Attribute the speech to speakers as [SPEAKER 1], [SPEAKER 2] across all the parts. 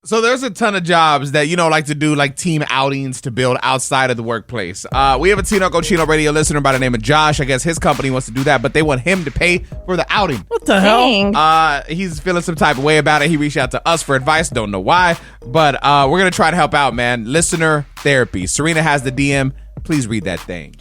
[SPEAKER 1] So there's a ton of jobs that, like to do like team outings to build outside of the workplace. We have a Tino Cochino radio listener by the name of Josh. I guess his company wants to do that, but they want him to pay for the outing.
[SPEAKER 2] What the hell?
[SPEAKER 1] He's feeling some type of way about it. He reached out to us for advice. Don't know why, but we're going to try to help out, man. Listener therapy. Serena has the DM. Please read that thing.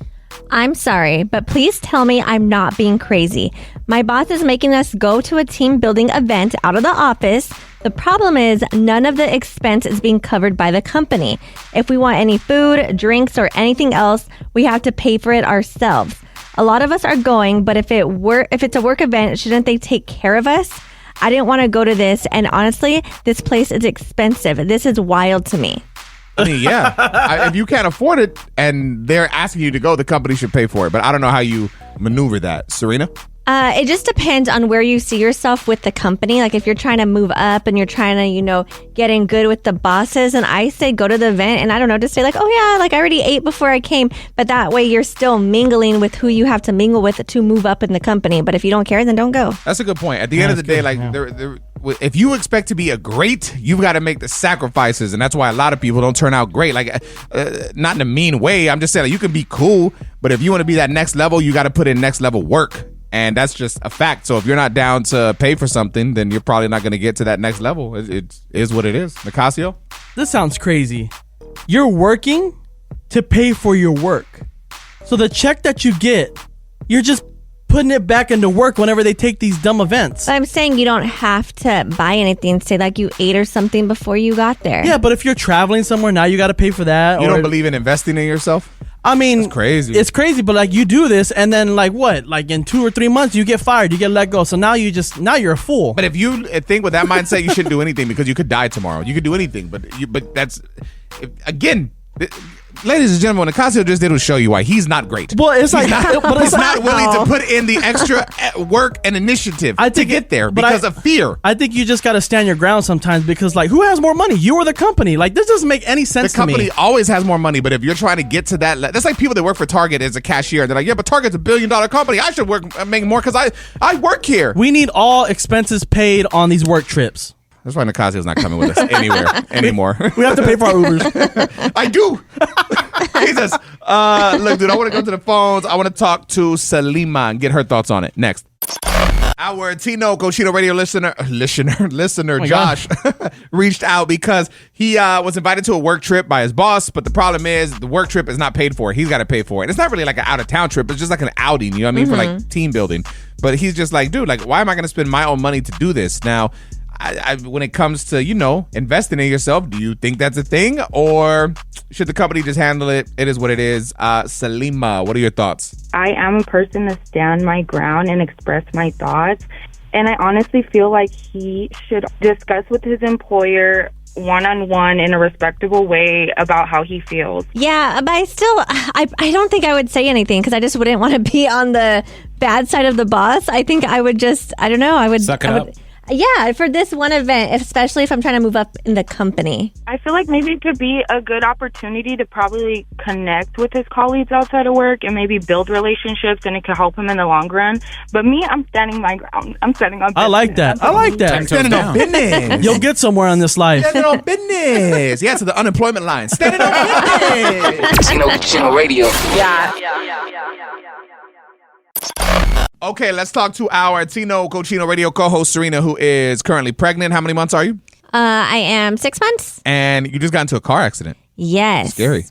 [SPEAKER 3] I'm sorry, but please tell me I'm not being crazy. My boss is making us go to a team building event out of the office. The problem is none of the expense is being covered by the company. If we want any food, drinks, or anything else, we have to pay for it ourselves. A lot of us are going, but if it's a work event, shouldn't they take care of us? I didn't want to go to this, and honestly, this place is expensive. This is wild to me.
[SPEAKER 1] I mean, yeah. If you can't afford it and they're asking you to go, the company should pay for it. But I don't know how you maneuver that. Serena?
[SPEAKER 3] It just depends on where you see yourself with the company. Like if you're trying to move up and you're trying to, get in good with the bosses, and I say go to the event, and I don't know, just say like, oh yeah, like I already ate before I came. But that way you're still mingling with who you have to mingle with to move up in the company. But if you don't care, then don't go.
[SPEAKER 1] That's a good point. At the end of the day, if you expect to be a great, you've got to make the sacrifices. And that's why a lot of people don't turn out great. Like, not in a mean way. I'm just saying, you can be cool, but if you want to be that next level, you got to put in next level work. And that's just a fact. So if you're not down to pay for something, then you're probably not going to get to that next level. It is what it is. Nicasio?
[SPEAKER 2] This sounds crazy. You're working to pay for your work. So the check that you get, you're just putting it back into work whenever they take these dumb events.
[SPEAKER 3] But I'm saying you don't have to buy anything. Say like you ate or something before you got there.
[SPEAKER 2] Yeah, but if you're traveling somewhere, now you got to pay for that.
[SPEAKER 1] You don't believe in investing in yourself?
[SPEAKER 2] I mean,
[SPEAKER 1] that's crazy.
[SPEAKER 2] It's crazy, but like you do this, and then like what? Like in 2 or 3 months, you get fired, you get let go. So now you're a fool.
[SPEAKER 1] But if you think with that mindset, you shouldn't do anything because you could die tomorrow. You could do anything, but that's again. Ladies and gentlemen, Nicasio just did was show you why he's not great.
[SPEAKER 2] Well, it's like
[SPEAKER 1] he's not willing to put in the extra work and initiative to get there because of fear.
[SPEAKER 2] I think you just got to stand your ground sometimes because, like, who has more money? You or the company? Like, this doesn't make any sense to me.
[SPEAKER 1] The company always has more money, but if you're trying to get to that, that's like people that work for Target as a cashier. They're like, yeah, but Target's $1 billion company. I should make more because I work here.
[SPEAKER 2] We need all expenses paid on these work trips.
[SPEAKER 1] That's why Nicasio's not coming with us anywhere anymore.
[SPEAKER 2] We have to pay for our Ubers.
[SPEAKER 1] I do. Jesus. Look, dude, I want to go to the phones. I want to talk to Salima and get her thoughts on it. Next. Our Tino Cochino radio listener Josh reached out because he was invited to a work trip by his boss, but the problem is the work trip is not paid for. He's got to pay for it. It's not really like an out-of-town trip. It's just like an outing, you know what I mean, for like team building. But he's just like, dude, like, why am I going to spend my own money to do this? Now, when it comes to, investing in yourself, do you think that's a thing? Or should the company just handle it? It is what it is. Salima, what are your thoughts?
[SPEAKER 4] I am a person to stand my ground and express my thoughts. And I honestly feel like he should discuss with his employer one-on-one in a respectable way about how he feels.
[SPEAKER 3] Yeah, but I don't think I would say anything because I just wouldn't want to be on the bad side of the boss. I think I would just, I don't know. I would
[SPEAKER 5] suck it up.
[SPEAKER 3] Yeah, for this one event, especially if I'm trying to move up in the company.
[SPEAKER 4] I feel like maybe it could be a good opportunity to probably connect with his colleagues outside of work and maybe build relationships, and it could help him in the long run. But me, I'm standing my ground. I'm standing on business.
[SPEAKER 2] I like that.
[SPEAKER 1] Standing on business.
[SPEAKER 2] You'll get somewhere in this life.
[SPEAKER 1] Standing on business. Yeah, to the unemployment line. Standing on business.
[SPEAKER 6] Tino Radio.
[SPEAKER 4] Yeah.
[SPEAKER 1] Okay, let's talk to our Tino Cochino radio co-host Serena, who is currently pregnant. How many months are you?
[SPEAKER 3] I am 6 months.
[SPEAKER 1] And you just got into a car accident.
[SPEAKER 3] Yes.
[SPEAKER 1] Scary.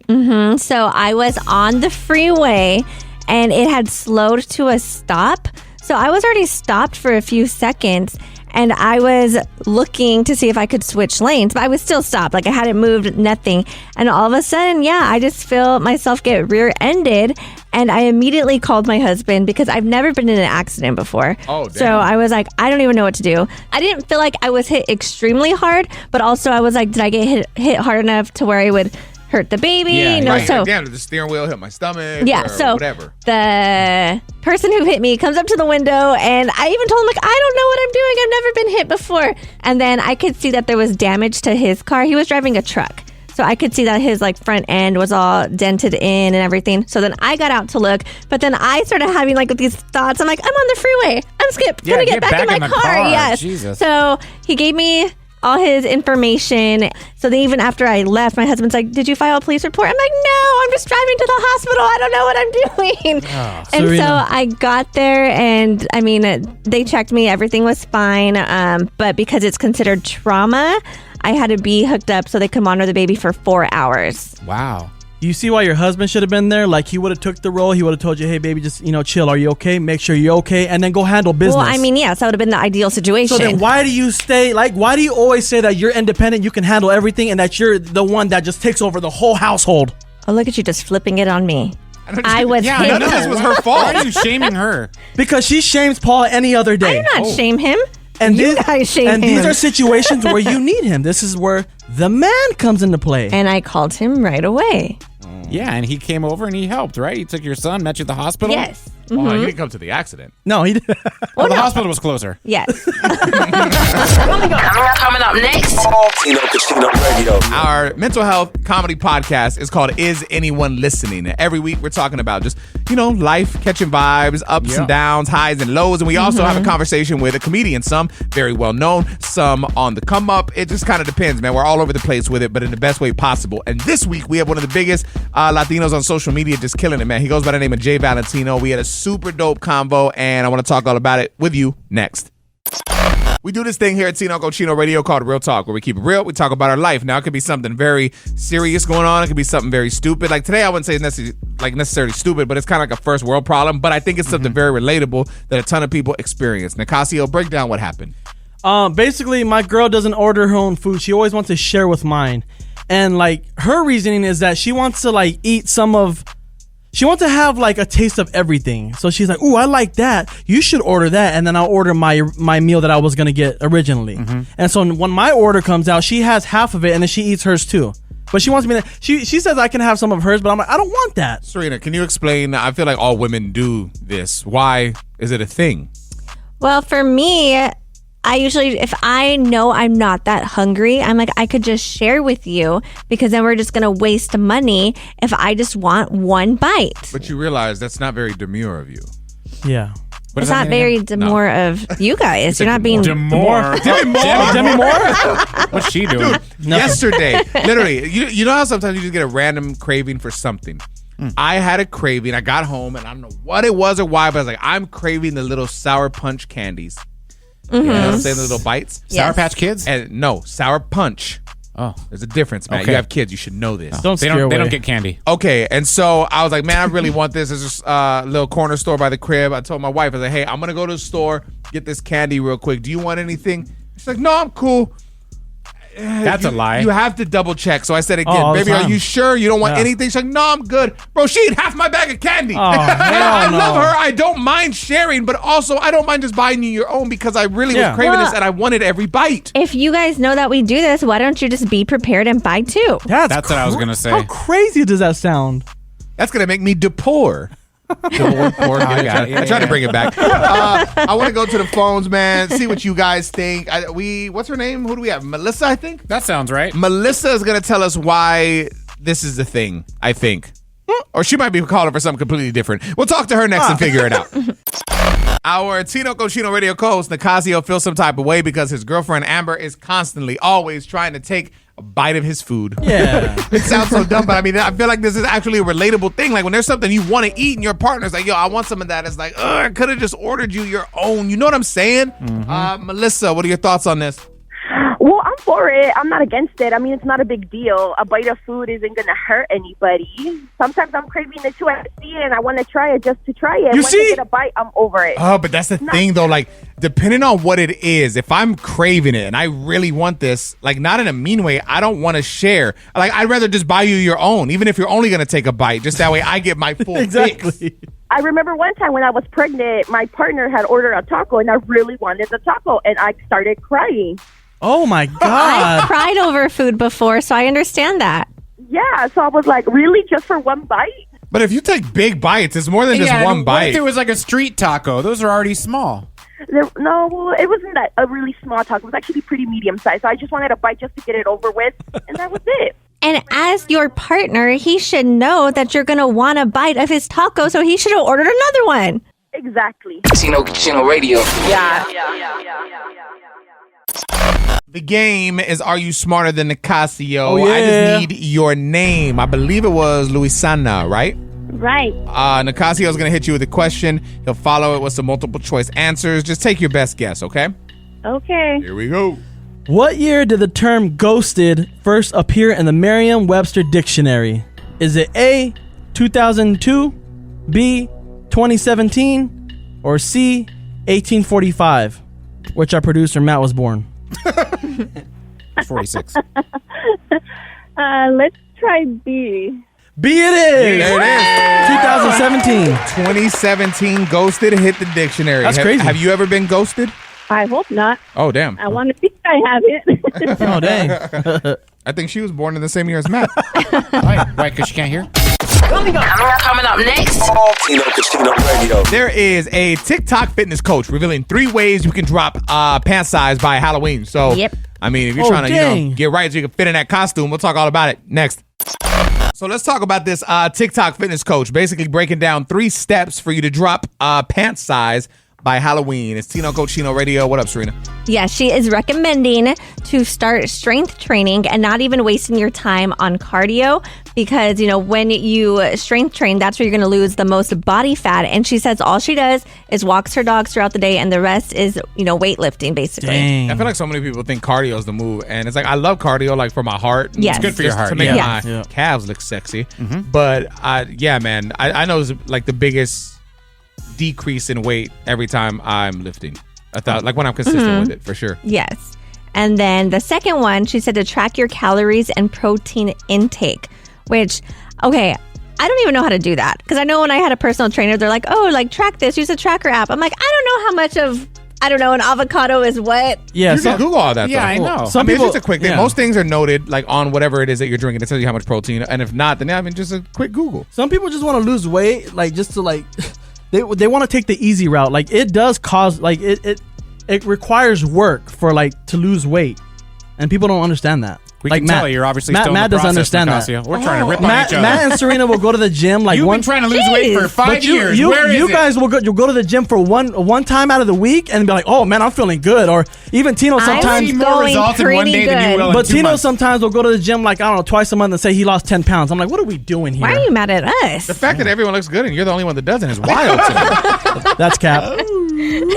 [SPEAKER 3] So I was on the freeway and it had slowed to a stop. So I was already stopped for a few seconds and I was looking to see if I could switch lanes, but I was still stopped. Like I hadn't moved, nothing. And all of a sudden, I just feel myself get rear-ended. And I immediately called my husband because I've never been in an accident before.
[SPEAKER 1] Oh, damn.
[SPEAKER 3] So I was like, I don't even know what to do. I didn't feel like I was hit extremely hard, but also I was like, did I get hit hard enough to where I would hurt the baby?
[SPEAKER 1] Yeah,
[SPEAKER 3] no,
[SPEAKER 1] right.
[SPEAKER 3] so
[SPEAKER 1] Damn, did the steering wheel hit my stomach?
[SPEAKER 3] Yeah,
[SPEAKER 1] or
[SPEAKER 3] so
[SPEAKER 1] whatever.
[SPEAKER 3] The person who hit me comes up to the window, and I even told him, like, I don't know what I'm doing. I've never been hit before. And then I could see that there was damage to his car. He was driving a truck. So I could see that his front end was all dented in and everything. So then I got out to look, but then I started having these thoughts. I'm like, I'm on the freeway. I'm gonna get back in my car. Yes.
[SPEAKER 5] Jesus.
[SPEAKER 3] So he gave me all his information. So then even after I left, my husband's like, did you file a police report? I'm like, no, I'm just driving to the hospital. I don't know what I'm doing. And
[SPEAKER 2] Serina.
[SPEAKER 3] so I got there and I mean, they checked me. Everything was fine. But because it's considered trauma, I had to be hooked up so they could monitor the baby for 4 hours.
[SPEAKER 5] Wow.
[SPEAKER 2] You see why your husband should have been there? Like, he would have took the role. He would have told you, hey, baby, just, chill. Are you okay? Make sure you're okay. And then go handle business.
[SPEAKER 3] Well, I mean, yes, that would have been the ideal situation.
[SPEAKER 2] So then why do you stay, why do you always say that you're independent, you can handle everything, and that you're the one that just takes over the whole household?
[SPEAKER 3] Oh, look at you just flipping it on me. I was
[SPEAKER 1] none of this was her fault.
[SPEAKER 5] Why are you shaming her?
[SPEAKER 2] Because she shames Paul any other day.
[SPEAKER 3] I do not shame him.
[SPEAKER 2] And
[SPEAKER 3] You guys shame him.
[SPEAKER 2] these are situations where you need him. This is where the man comes into play.
[SPEAKER 3] And I called him right away.
[SPEAKER 5] Yeah, and he came over and he helped, right? He took your son, met you at the hospital?
[SPEAKER 3] Yes.
[SPEAKER 1] Oh, you didn't come to the accident.
[SPEAKER 2] No, he didn't.
[SPEAKER 5] Well, the hospital was closer.
[SPEAKER 3] Yes.
[SPEAKER 6] Coming up next.
[SPEAKER 7] Tino Casino Radio.
[SPEAKER 1] Our mental health comedy podcast is called Is Anyone Listening? And every week we're talking about just, life, catching vibes, ups and downs, highs and lows. And we also have a conversation with a comedian, some very well known, some on the come up. It just kind of depends, man. We're all over the place with it, but in the best way possible. And this week we have one of the biggest Latinos on social media just killing it, man. He goes by the name of Jay Valentino. We had a super dope convo, and I want to talk all about it with you next. We do this thing here at Tino Cochino Radio called Real Talk, where we keep it real. We talk about our life. Now, it could be something very serious going on. It could be something very stupid. Like today, I wouldn't say it's necessarily stupid, but it's kind of like a first world problem. But I think it's something very relatable that a ton of people experience. Nicasio, break down what happened.
[SPEAKER 2] Basically, my girl doesn't order her own food. She always wants to share with mine. And, her reasoning is that she wants to, eat some of... She wants to have a taste of everything. So she's like, ooh, I like that. You should order that. And then I'll order my meal that I was going to get originally. And so when my order comes out, she has half of it and then she eats hers too. But she wants me to, she says I can have some of hers, but I'm like, I don't want that.
[SPEAKER 1] Serena, can you explain? I feel like all women do this. Why is it a thing?
[SPEAKER 3] Well, for me, I usually, if I know I'm not that hungry, I'm like, I could just share with you because then we're just going to waste money if I just want one bite.
[SPEAKER 1] But you realize that's not very demure of you.
[SPEAKER 2] Yeah.
[SPEAKER 3] It's not very demure of you guys. You're not being...
[SPEAKER 5] Demore.
[SPEAKER 2] Demi Moore?
[SPEAKER 5] What's she doing?
[SPEAKER 1] Yesterday, literally, you know how sometimes you just get a random craving for something? I had a craving. I got home and I don't know what it was or why, but I was like, I'm craving the little Sour Punch candies. You know what I'm saying? The little bites.
[SPEAKER 3] Yes.
[SPEAKER 5] Sour Patch Kids?
[SPEAKER 1] And no, Sour Punch.
[SPEAKER 5] Oh.
[SPEAKER 1] There's a difference, man.
[SPEAKER 5] Okay.
[SPEAKER 1] You have kids. You should know this.
[SPEAKER 2] Don't
[SPEAKER 5] They
[SPEAKER 2] steer away.
[SPEAKER 5] don't get candy.
[SPEAKER 1] Okay, and so I was like, man, I really want this. There's this little corner store by the crib. I told my wife, I was like, hey, I'm going to go to the store, get this candy real quick. Do you want anything? She's like, no, I'm cool.
[SPEAKER 5] That's a lie.
[SPEAKER 1] You have to double check. So I said again,
[SPEAKER 2] all the
[SPEAKER 1] baby, are
[SPEAKER 2] time.
[SPEAKER 1] you sure you don't want anything? She's like, no, I'm good. Bro, she ate half my bag of candy.
[SPEAKER 2] Oh,
[SPEAKER 1] I
[SPEAKER 2] hell
[SPEAKER 1] love
[SPEAKER 2] no.
[SPEAKER 1] her. I don't mind sharing, but also I don't mind just buying you your own because I really was craving this and I wanted every bite.
[SPEAKER 3] If you guys know that we do this, why don't you just be prepared and buy two?
[SPEAKER 5] That's what I was gonna say.
[SPEAKER 2] How crazy does that sound?
[SPEAKER 1] That's going to make me depoor. I tried to bring it back. I want to go to the phones, man. See what you guys think. What's her name? Who do we have? Melissa, I think.
[SPEAKER 5] That sounds right.
[SPEAKER 1] Melissa is going to tell us why this is the thing. I think, or she might be calling for something completely different. We'll talk to her next and figure it out. Our Tino Cochino Radio co-host Nicasio feels some type of way because his girlfriend Amber is constantly, always trying to take a bite of his food.
[SPEAKER 2] Yeah.
[SPEAKER 1] It sounds so dumb, but I mean, I feel like this is actually a relatable thing. Like when there's something you want to eat and your partner's like, yo, I want some of that. It's like, I could have just ordered you your own. You know what I'm saying? Melissa, what are your thoughts on this?
[SPEAKER 8] Well, I'm for it. I'm not against it. I mean, it's not a big deal. A bite of food isn't going to hurt anybody. Sometimes I'm craving it too. I see it and I want to try it just to try it. Once I get a bite, I'm over it.
[SPEAKER 1] Oh, but that's the thing, though. Like, depending on what it is, if I'm craving it and I really want this, like, not in a mean way, I don't want to share. Like, I'd rather just buy you your own, even if you're only going to take a bite. Just that way I get my full fix.
[SPEAKER 8] I remember one time when I was pregnant, my partner had ordered a taco and I really wanted the taco and I started crying.
[SPEAKER 2] Oh my
[SPEAKER 3] I've
[SPEAKER 2] God.
[SPEAKER 3] cried over food before, so I understand that.
[SPEAKER 8] Yeah, so I was like, really? Just for one bite?
[SPEAKER 1] But if you take big bites, it's more than just one
[SPEAKER 5] What
[SPEAKER 1] bite.
[SPEAKER 5] if it was like a street taco? Those are already small.
[SPEAKER 8] No, it wasn't that a really small taco. It was actually pretty medium sized. So I just wanted a bite just to get it over with, and that was it.
[SPEAKER 3] And as your partner, he should know that you're going to want a bite of his taco, so he should have ordered another one.
[SPEAKER 8] Exactly.
[SPEAKER 7] Tino Casino Radio.
[SPEAKER 8] Yeah.
[SPEAKER 1] The game is Are You Smarter Than Nicasio?
[SPEAKER 2] Oh, yeah.
[SPEAKER 1] I just need your name. I believe it was Luisana, right?
[SPEAKER 6] Right.
[SPEAKER 1] Nicasio is going to hit you with a question. He'll follow it with some multiple choice answers. Just take your best guess, okay?
[SPEAKER 6] Okay.
[SPEAKER 1] Here we go.
[SPEAKER 2] What year did the term ghosted first appear in the Merriam-Webster dictionary? Is it A, 2002, B, 2017, or C, 1845, which our producer Matt was born?
[SPEAKER 5] 46.
[SPEAKER 6] Let's try B.
[SPEAKER 2] B it is!
[SPEAKER 1] There it is.
[SPEAKER 2] 2017.
[SPEAKER 1] 2017, ghosted hit the dictionary.
[SPEAKER 2] That's crazy.
[SPEAKER 1] Have you ever been ghosted?
[SPEAKER 6] I hope not.
[SPEAKER 1] Oh, damn.
[SPEAKER 6] I want to think I haven't.
[SPEAKER 2] Oh, dang.
[SPEAKER 1] I think she was born in the same year as Matt.
[SPEAKER 5] Why? Because she can't hear?
[SPEAKER 9] Coming up next.
[SPEAKER 7] Tino Casino Radio.
[SPEAKER 1] There is a TikTok fitness coach revealing 3 ways you can drop pant size by Halloween. So,
[SPEAKER 3] Yep.
[SPEAKER 1] I mean, if you're trying to get right so you can fit in that costume, we'll talk all about it next. So let's talk about this TikTok fitness coach, basically breaking down 3 steps for you to drop pant size by Halloween. It's Tino Cochino Radio. What up, Serina?
[SPEAKER 3] Yeah, she is recommending to start strength training and not even wasting your time on cardio because, you know, when you strength train, that's where you're going to lose the most body fat. And she says all she does is walks her dogs throughout the day and the rest is, you know, weightlifting, basically.
[SPEAKER 2] Dang.
[SPEAKER 1] I feel like so many people think cardio is the move. And it's like, I love cardio, like for my heart.
[SPEAKER 3] Yes.
[SPEAKER 5] It's good for your
[SPEAKER 1] Just
[SPEAKER 5] heart.
[SPEAKER 1] to make
[SPEAKER 3] Yeah.
[SPEAKER 1] my calves look sexy. But yeah, man, I know it's like the biggest decrease in weight every time I'm lifting. I thought, like when I'm consistent with it, for sure.
[SPEAKER 3] Yes. And then the second one, she said to track your calories and protein intake, which, okay, I don't even know how to do that. Because I know when I had a personal trainer, they're like, oh, like track this, use a tracker app. I'm like, I don't know how much of, I don't know, an avocado is what.
[SPEAKER 2] Yeah,
[SPEAKER 1] You can Google all that,
[SPEAKER 5] Yeah,
[SPEAKER 1] though.
[SPEAKER 5] I know.
[SPEAKER 2] Some
[SPEAKER 1] I mean,
[SPEAKER 2] people-
[SPEAKER 1] it's just a quick thing.
[SPEAKER 2] yeah.
[SPEAKER 1] Most things are noted, like on whatever it is that you're drinking. It tells you how much protein. And if not, then I mean, just a quick Google.
[SPEAKER 2] Some people just want to lose weight, like just to like, they want to take the easy route. Like it does cause, like it requires work for like to lose weight, and people don't understand that.
[SPEAKER 5] We
[SPEAKER 2] like
[SPEAKER 5] can tell you're obviously
[SPEAKER 2] Matt,
[SPEAKER 5] still
[SPEAKER 2] Matt
[SPEAKER 5] in the
[SPEAKER 2] doesn't
[SPEAKER 5] process,
[SPEAKER 2] understand
[SPEAKER 5] Nicasio.
[SPEAKER 2] that.
[SPEAKER 5] We're trying to rip on
[SPEAKER 2] Matt,
[SPEAKER 5] each other.
[SPEAKER 2] Matt and Serena will go to the gym like
[SPEAKER 5] You've
[SPEAKER 2] one.
[SPEAKER 5] been trying to lose weight for 5
[SPEAKER 2] But
[SPEAKER 5] years.
[SPEAKER 2] You
[SPEAKER 5] Where is it?
[SPEAKER 2] guys will go. You'll go to the gym for one time out of the week and be like, "Oh man, I'm feeling good." Or even Tino
[SPEAKER 3] I'm
[SPEAKER 2] sometimes.
[SPEAKER 5] see more
[SPEAKER 3] going
[SPEAKER 5] results in one
[SPEAKER 3] pretty
[SPEAKER 5] day than you
[SPEAKER 3] good.
[SPEAKER 5] will in
[SPEAKER 2] But
[SPEAKER 5] 2
[SPEAKER 2] Tino
[SPEAKER 5] months.
[SPEAKER 2] sometimes will go to the gym like I don't know twice a month and say he lost 10 pounds. I'm like, what are we doing here?
[SPEAKER 3] Why are you mad at us?
[SPEAKER 1] The fact that everyone looks good and you're the only one that doesn't is wild to me.
[SPEAKER 2] That's cap.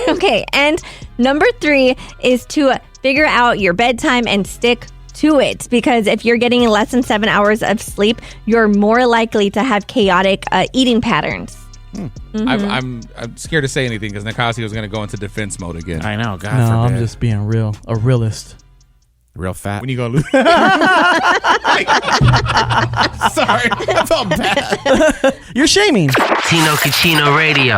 [SPEAKER 3] Okay, and number 3 is to figure out your bedtime and stick to it, because if you're getting less than 7 hours of sleep, you're more likely to have chaotic eating patterns.
[SPEAKER 1] I'm scared to say anything because Nicasio is going to go into defense mode again.
[SPEAKER 5] I know. God
[SPEAKER 2] No,
[SPEAKER 5] forbid.
[SPEAKER 2] I'm just being real, a realist.
[SPEAKER 5] real fat.
[SPEAKER 1] When you going to lose?
[SPEAKER 5] Sorry, I felt bad.
[SPEAKER 2] You're shaming.
[SPEAKER 9] Tino Casino Radio.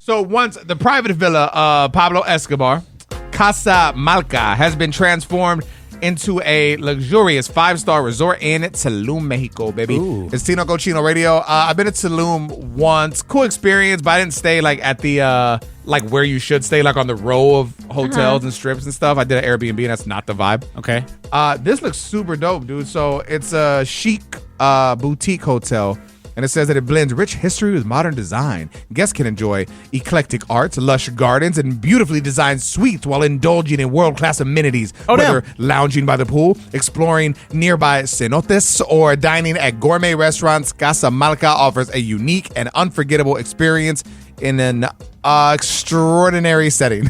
[SPEAKER 1] So once the private villa of Pablo Escobar, Casa Malca, has been transformed into a luxurious 5-star resort in Tulum, Mexico, baby.
[SPEAKER 5] Ooh.
[SPEAKER 1] It's Tino Cochino Radio. I've been to Tulum once. Cool experience, but I didn't stay like at the like where you should stay, like on the row of hotels and strips and stuff. I did an Airbnb, and that's not the vibe.
[SPEAKER 5] Okay.
[SPEAKER 1] This looks super dope, dude. So it's a chic boutique hotel, and it says that it blends rich history with modern design. Guests can enjoy eclectic arts, lush gardens, and beautifully designed suites while indulging in world-class amenities.
[SPEAKER 2] Oh, damn.
[SPEAKER 1] Whether lounging by the pool, exploring nearby cenotes, or dining at gourmet restaurants, Casa Malca offers a unique and unforgettable experience in an extraordinary setting.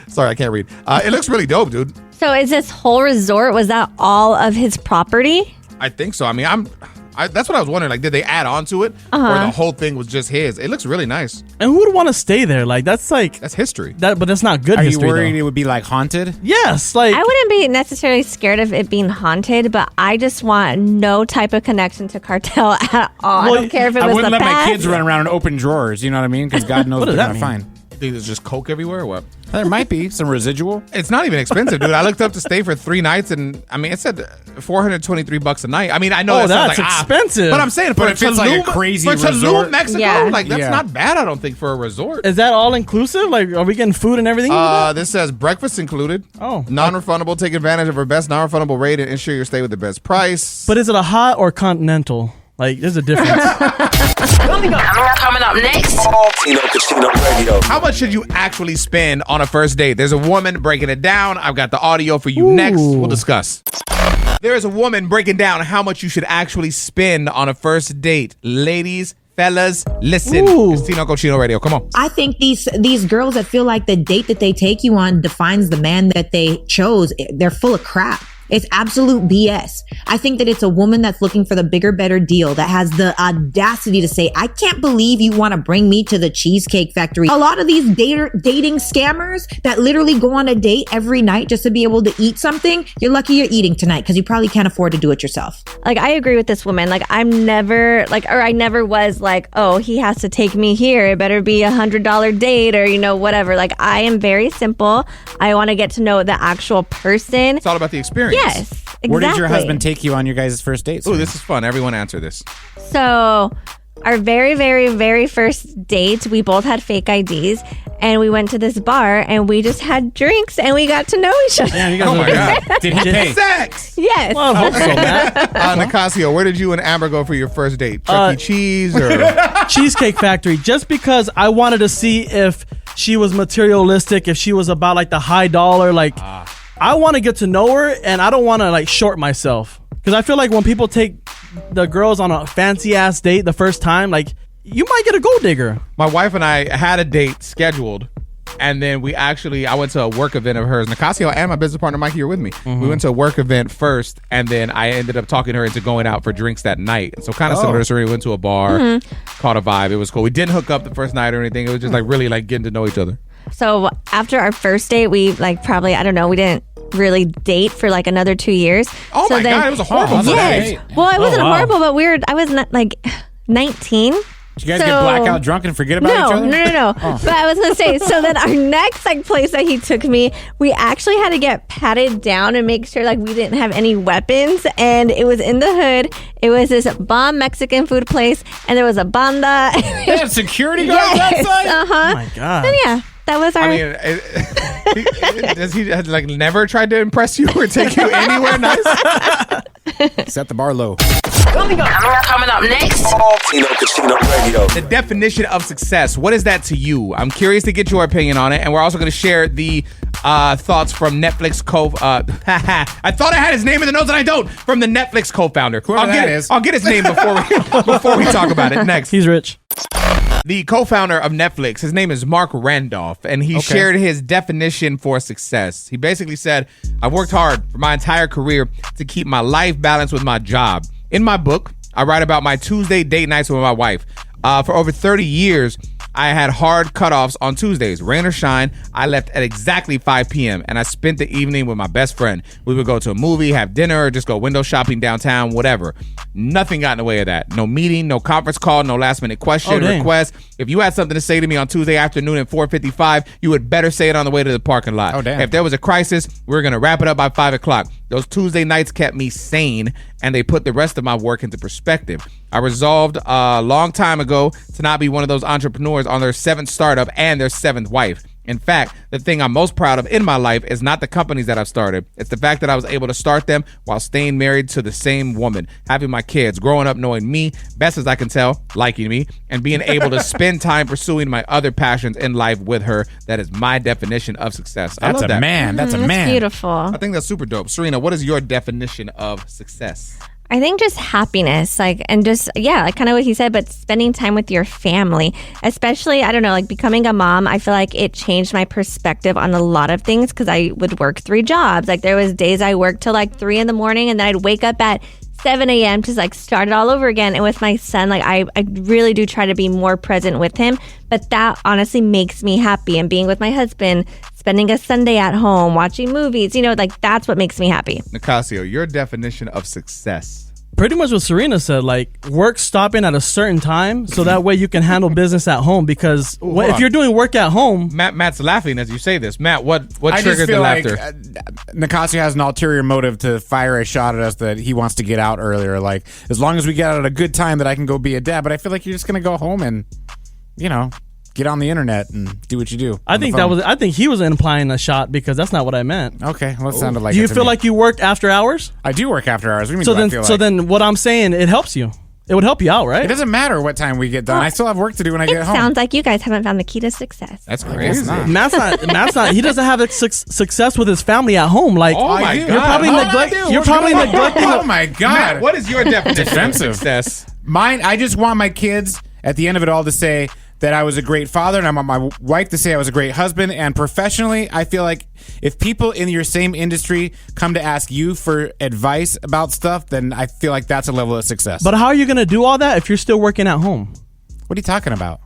[SPEAKER 1] Sorry, I can't read. It looks really dope, dude.
[SPEAKER 3] So is this whole resort, was that all of his property?
[SPEAKER 1] I think so. I mean, that's what I was wondering. Like, did they add on to it, or the whole thing was just his? It looks really nice.
[SPEAKER 2] And who would want to stay there? Like that's
[SPEAKER 1] History.
[SPEAKER 2] that, but that's not good
[SPEAKER 5] Are you
[SPEAKER 2] history.
[SPEAKER 5] worried
[SPEAKER 2] though.
[SPEAKER 5] it would be like haunted?
[SPEAKER 2] Yes, like
[SPEAKER 3] I wouldn't be necessarily scared of it being haunted, but I just want no type of connection to cartel at all.
[SPEAKER 2] Well,
[SPEAKER 3] I don't care if it
[SPEAKER 5] I
[SPEAKER 3] was
[SPEAKER 5] wouldn't
[SPEAKER 3] the
[SPEAKER 5] let
[SPEAKER 3] past.
[SPEAKER 5] my kids run around and open drawers. You know what I mean? Because God knows
[SPEAKER 2] What
[SPEAKER 5] what
[SPEAKER 2] does
[SPEAKER 5] they're
[SPEAKER 2] that
[SPEAKER 5] gonna
[SPEAKER 2] mean?
[SPEAKER 5] find.
[SPEAKER 1] You think there's just coke everywhere, or what?
[SPEAKER 5] There might be some residual.
[SPEAKER 1] It's not even expensive, dude. I looked up to stay for 3 nights, and I mean, it said $423 a night. I mean, I know
[SPEAKER 2] Oh,
[SPEAKER 1] that sounds
[SPEAKER 2] that's
[SPEAKER 1] like
[SPEAKER 2] expensive.
[SPEAKER 1] but I'm saying for
[SPEAKER 5] But if it's like a crazy
[SPEAKER 1] for Tulum,
[SPEAKER 5] resort-
[SPEAKER 1] Mexico,
[SPEAKER 3] Yeah.
[SPEAKER 1] like that's
[SPEAKER 5] Yeah.
[SPEAKER 1] not bad. I don't think for a resort.
[SPEAKER 2] is that all inclusive? Like, are we getting food and everything? with that?
[SPEAKER 1] This says breakfast included.
[SPEAKER 2] Oh.
[SPEAKER 1] Non-refundable. Take advantage of our best non-refundable rate and ensure you stay with the best price.
[SPEAKER 2] But is it a hot or continental? Like, there's a difference.
[SPEAKER 9] Coming up next.
[SPEAKER 7] Tino Casino Radio.
[SPEAKER 1] How much should you actually spend on a first date? There's a woman breaking it down. I've got the audio for you next. We'll discuss. There is a woman breaking down how much you should actually spend on a first date. Ladies, fellas, listen. It's Tino Cochino Radio. Come on.
[SPEAKER 10] I think these girls that feel like the date that they take you on defines the man that they chose, they're full of crap. It's absolute BS. I think that it's a woman that's looking for the bigger, better deal, that has the audacity to say, I can't believe you want to bring me to the Cheesecake Factory. A lot of these dating scammers that literally go on a date every night just to be able to eat something, you're lucky you're eating tonight because you probably can't afford to do it yourself.
[SPEAKER 3] Like, I agree with this woman. Like, I never was like, oh, he has to take me here. It better be $100 date or, whatever. Like, I am very simple. I want to get to know the actual person.
[SPEAKER 1] It's all about the experience.
[SPEAKER 3] Yes, exactly.
[SPEAKER 5] Where did your husband take you on your guys' first dates?
[SPEAKER 1] Ooh, this is fun. Everyone answer this.
[SPEAKER 3] So, our very, very, very first date, we both had fake IDs, and we went to this bar, and we just had drinks, and we got to know each other.
[SPEAKER 2] Yeah, you guys
[SPEAKER 1] Oh my God.
[SPEAKER 5] Did he pay?
[SPEAKER 1] Sex!
[SPEAKER 3] Yes.
[SPEAKER 2] Well, I hope so, Matt.
[SPEAKER 1] Nicasio, where did you and Amber go for your first date? Chuck E. Cheese or...
[SPEAKER 2] Cheesecake Factory, just because I wanted to see if she was materialistic, if she was about like the high dollar, like I want to get to know her, and I don't want to like short myself, because I feel like when people take the girls on a fancy ass date the first time, like you might get a gold digger.
[SPEAKER 1] My wife and I had a date scheduled, and then I went to a work event of hers. Nicasio and my business partner Mikey, you're with me. We went to a work event first, and then I ended up talking her into going out for drinks that night. And so kind of similar to Serina, we went to a bar, caught a vibe. It was cool. We didn't hook up the first night or anything. It was just like really like getting to know each other.
[SPEAKER 3] So after our first date, we like probably, I don't know, we didn't really date for like another 2 years.
[SPEAKER 1] Oh
[SPEAKER 3] so
[SPEAKER 1] my God, it was a horrible first
[SPEAKER 3] Yes.
[SPEAKER 1] date.
[SPEAKER 3] Well, it wasn't horrible, but weird. I was not like 19.
[SPEAKER 5] Did you guys get blackout drunk and forget about each other?
[SPEAKER 3] No. But I was going to say, so then our next like place that he took me, we actually had to get patted down and make sure like we didn't have any weapons. And it was in the hood. It was this bomb Mexican food place, and there was a banda.
[SPEAKER 5] They had security guards outside?
[SPEAKER 2] Oh my God.
[SPEAKER 3] And yeah, that was our...
[SPEAKER 1] I mean, does he like never tried to impress you or take you anywhere nice?
[SPEAKER 5] Set the bar low.
[SPEAKER 9] Coming up next.
[SPEAKER 7] Tino Casino Radio.
[SPEAKER 1] The definition of success. What is that to you? I'm curious to get your opinion on it, and we're also going to share the thoughts from Netflix I thought I had his name in the notes, and I don't. From the Netflix co-founder. I'll get his name before we talk about it. Next,
[SPEAKER 2] He's rich.
[SPEAKER 1] the co-founder of Netflix. His name is Mark Randolph, and he shared his definition for success. He basically said, "I've worked hard for my entire career to keep my life balanced with my job. In my book, I write about my Tuesday date nights with my wife. For over 30 years, I had hard cutoffs on Tuesdays. Rain or shine, I left at exactly 5 p.m. and I spent the evening with my best friend. We would go to a movie, have dinner, or just go window shopping downtown, whatever. Nothing got in the way of that. No meeting, no conference call, no last minute question, request. If you had something to say to me on Tuesday afternoon at 4:55, you would better say it on the way to the parking lot.
[SPEAKER 5] Oh, damn.
[SPEAKER 1] If there was a crisis, we were going to wrap it up by 5 o'clock. Those Tuesday nights kept me sane, and they put the rest of my work into perspective. I resolved a long time ago to not be one of those entrepreneurs on their 7th startup and their 7th wife. In fact, the thing I'm most proud of in my life is not the companies that I've started. It's the fact that I was able to start them while staying married to the same woman, having my kids, growing up knowing me, best as I can tell, liking me, and being able to spend time pursuing my other passions in life with her. That is my definition of success." I
[SPEAKER 5] That's
[SPEAKER 1] love
[SPEAKER 5] a
[SPEAKER 1] that.
[SPEAKER 5] man. That's a man.
[SPEAKER 3] That's beautiful.
[SPEAKER 1] I think that's super dope. Serena, what is your definition of success?
[SPEAKER 3] I think just happiness, like, and just, yeah, like kind of what he said, but spending time with your family, especially, I don't know, like becoming a mom, I feel like it changed my perspective on a lot of things because I would work 3 jobs. Like there was days I worked till like 3 a.m. and then I'd wake up at 7 a.m. to like start it all over again. And with my son, like I really do try to be more present with him, but that honestly makes me happy. And being with my husband, spending a Sunday at home, watching movies, like that's what makes me happy.
[SPEAKER 1] Nicasio, your definition of success.
[SPEAKER 2] Pretty much what Serena said, like work stopping at a certain time so that way you can handle business at home, because if you're doing work at home...
[SPEAKER 1] Matt's laughing as you say this. Matt, what
[SPEAKER 5] I
[SPEAKER 1] triggered the laughter?
[SPEAKER 5] Nicasio has an ulterior motive to fire a shot at us that he wants to get out earlier. Like, as long as we get out at a good time that I can go be a dad. But I feel like you're just going to go home and, get on the internet and do what you do.
[SPEAKER 2] I think he was implying a shot, because that's not what I meant.
[SPEAKER 5] Okay, well, it sounded like
[SPEAKER 2] Do you
[SPEAKER 5] it to
[SPEAKER 2] feel
[SPEAKER 5] me.
[SPEAKER 2] like you work after hours?
[SPEAKER 5] I do work after hours. What do you mean,
[SPEAKER 2] So then what I'm saying, it helps you. It would help you out,
[SPEAKER 5] It
[SPEAKER 2] right?
[SPEAKER 5] doesn't matter what time we get done. I still have work to do when I
[SPEAKER 3] It
[SPEAKER 5] get home.
[SPEAKER 3] sounds like you guys haven't found the key to success.
[SPEAKER 1] That's crazy.
[SPEAKER 2] Matt's not. He doesn't have success with his family at home. Like,
[SPEAKER 1] Oh my
[SPEAKER 5] do.
[SPEAKER 1] God.
[SPEAKER 2] you're probably neglecting.
[SPEAKER 5] Oh my God.
[SPEAKER 1] Matt, what is your definition of
[SPEAKER 5] Defensive.
[SPEAKER 1] success?
[SPEAKER 5] Mine, I just want my kids at the end of it all to say that I was a great father, and I want my wife to say I was a great husband. And professionally, I feel like if people in your same industry come to ask you for advice about stuff, then I feel like that's a level of success.
[SPEAKER 2] But how are you going to do all that if you're still working at home?
[SPEAKER 5] What are you talking about?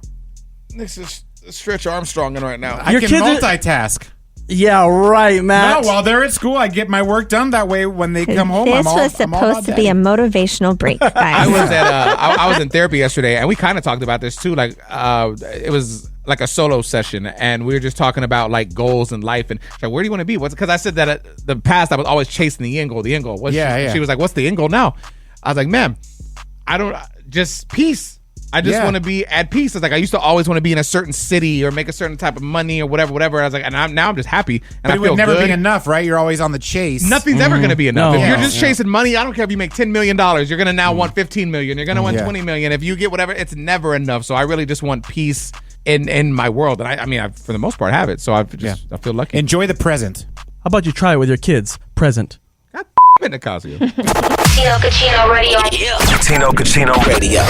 [SPEAKER 1] This is Stretch Armstrong in right now.
[SPEAKER 5] I
[SPEAKER 2] Your
[SPEAKER 5] can
[SPEAKER 2] kids are-
[SPEAKER 5] multitask.
[SPEAKER 2] Yeah, right, Matt.
[SPEAKER 5] No, while they're at school, I get my work done. That way, when they come home,
[SPEAKER 3] This
[SPEAKER 5] I'm all
[SPEAKER 3] was supposed to be a motivational break, guys.
[SPEAKER 1] I was at I was in therapy yesterday, and we kind of talked about this too. Like, it was like a solo session, and we were just talking about like goals in life, and she's like, where do you want to be? Because I said that at the past I was always chasing the end goal. The end goal. She was like, what's the end goal now? I was like, ma'am, I don't just peace. I just want to be at peace. It's like I used to always want to be in a certain city or make a certain type of money or whatever. I was like, and now I'm just happy. And
[SPEAKER 5] But
[SPEAKER 1] I
[SPEAKER 5] it
[SPEAKER 1] feel
[SPEAKER 5] would never
[SPEAKER 1] good.
[SPEAKER 5] be enough, right? You're always on the chase.
[SPEAKER 1] Nothing's ever going to be enough.
[SPEAKER 2] No.
[SPEAKER 1] If you're just chasing money, I don't care if you make $10 million. You're going to now want $15 million. You're going to want $20 million. If you get whatever, it's never enough. So I really just want peace in my world. And I mean, for the most part, have it. So I feel lucky.
[SPEAKER 5] Enjoy the present.
[SPEAKER 2] How about you try it with your kids? Present.
[SPEAKER 1] God damn it, Nicasio.
[SPEAKER 9] Tino Cucino Radio.
[SPEAKER 7] Tino Cucino Radio.